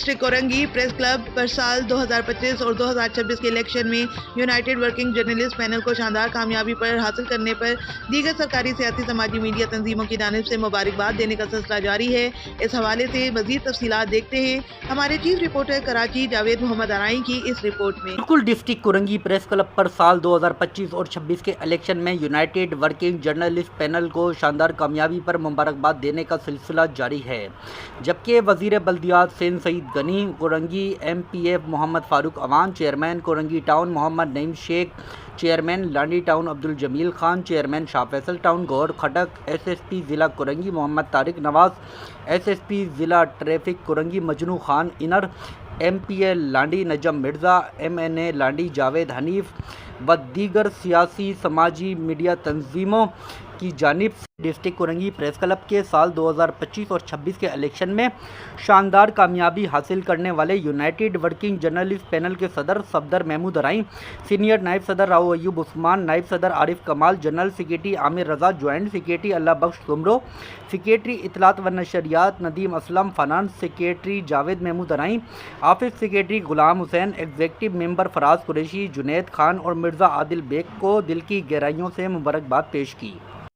District Korangi press club پر سال 2025 اور 2026 کے الیکشن میں یونائیٹڈ ورکنگ جرنلسٹ پینل کو شاندار کامیابی پر حاصل کرنے پر دیگر سرکاری سیاسی سماجی میڈیا تنظیموں کی جانب سے مبارکباد دینے کا سلسلہ جاری ہے۔ اس حوالے سے مزید تفصیلات دیکھتے ہیں ہمارے چیف رپورٹر کراچی جاوید محمد ارائیں کی اس رپورٹ میں۔ بالکل ڈسٹرکٹ کورنگی پریس کلب پر سال 2025 اور 26 کے الیکشن میں یونائیٹڈ ورکنگ جرنلسٹ پینل کو شاندار کامیابی پر مبارکباد دینے کا سلسلہ جاری ہے، جبکہ وزیر بلدیات Sindh Saeed Ghani, Korangi M P A Muhammad Farooq Awan, chairman Korangi town Muhammad Naeem Sheikh, chairman Landhi town Abdul Jamil Khan, chairman Shah Faisal town Gor Khattak, S S P ضلع Korangi Muhammad Tariq Nawaz, S S P ضلع ٹریفک کورنگی مجنو خان انر، M P A Landhi Najam Mirza, M N A Landhi Javed Hanif و دیگر سیاسی سماجی میڈیا تنظیموں کی جانب سے ڈسٹرکٹ کورنگی پریس کلب کے سال 2025 اور 26 کے الیکشن میں شاندار کامیابی حاصل کرنے والے یونائیٹڈ ورکنگ جرنلسٹ پینل کے صدر صفدر محمود ارائیں، سینئر نائب صدر راؤ ایوب عثمان، نائب صدر Arif Kamal, general secretary Amir Raza, joint secretary Allah Bakhsh Soomro, secretary اطلاعات و نشریات Nadeem Aslam, finance secretary Javed Mahmood Arain, office secretary Ghulam Hussain, executive member Faraz Qureshi, Junaid Khan اور مرزا عادل بیگ کو دل کی گہرائیوں سے مبارکباد پیش کی۔